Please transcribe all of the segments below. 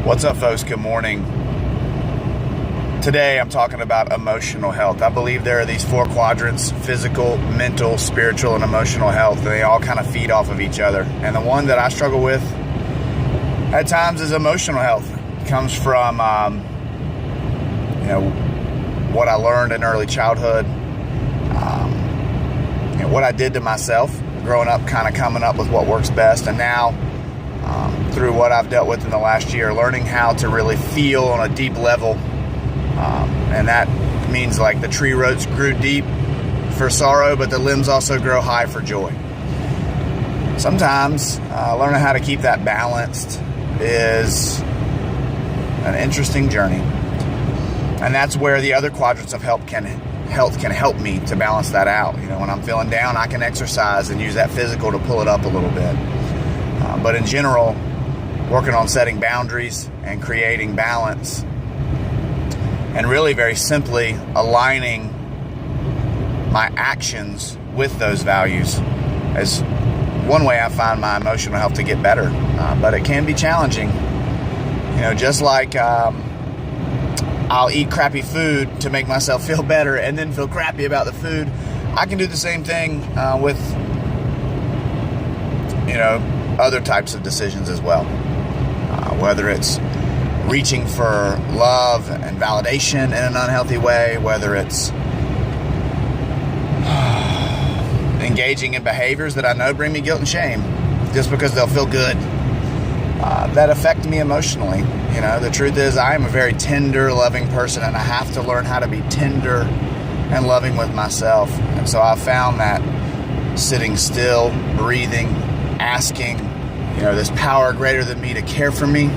What's up, folks? Good morning. Today I'm talking about emotional health. I believe there are these four quadrants: physical, mental, spiritual, and emotional health. And they all kind of feed off of each other. And the one that I struggle with at times is emotional health. It comes from what I learned in early childhood, what I did to myself growing up, kind of coming up with what works best, and now through what I've dealt with in the last year, learning how to really feel on a deep level. And that means like the tree roots grew deep for sorrow, but the limbs also grow high for joy. Sometimes learning how to keep that balanced is an interesting journey. And that's where the other quadrants of health can help me to balance that out. When I'm feeling down, I can exercise and use that physical to pull it up a little bit. But in general, working on setting boundaries and creating balance, and really very simply aligning my actions with those values is one way I find my emotional health to get better. But it can be challenging. Just like I'll eat crappy food to make myself feel better and then feel crappy about the food, I can do the same thing with other types of decisions as well. Whether it's reaching for love and validation in an unhealthy way, whether it's engaging in behaviors that I know bring me guilt and shame just because they'll feel good, that affect me emotionally. The truth is I am a very tender, loving person, and I have to learn how to be tender and loving with myself. And so I found that sitting still, breathing, asking this power greater than me to care for me,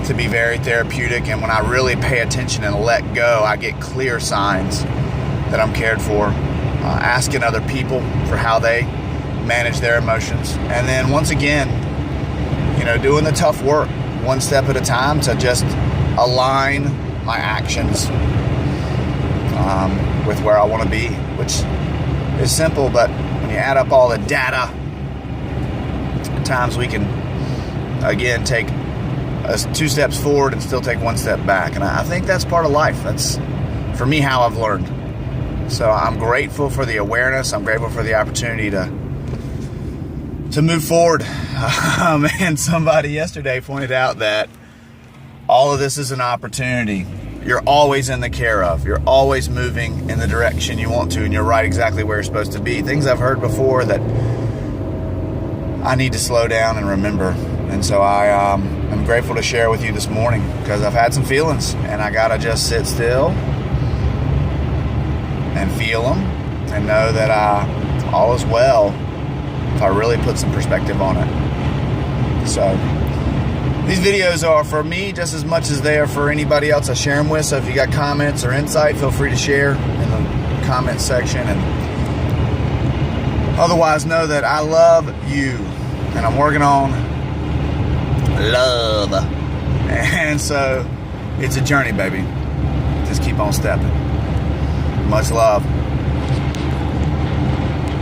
to be very therapeutic. And when I really pay attention and let go, I get clear signs that I'm cared for. Asking other people for how they manage their emotions. And then once again, doing the tough work one step at a time to just align my actions with where I want to be, which is simple, but when you add up all the data, at times we can, again, take 2 steps forward and still take 1 step back. And I think that's part of life. That's, for me, how I've learned. So I'm grateful for the awareness. I'm grateful for the opportunity to move forward. And somebody yesterday pointed out that all of this is an opportunity. You're always in the care of. You're always moving in the direction you want to, and you're right exactly where you're supposed to be. Things I've heard before that I need to slow down and remember. And so I'm grateful to share with you this morning, because I've had some feelings and I gotta just sit still and feel them and know that all is well if I really put some perspective on it. So these videos are for me just as much as they are for anybody else I share them with. So if you got comments or insight, feel free to share in the comments section. And otherwise, know that I love you and I'm working on love. And so it's a journey, baby. Just keep on stepping. Much love.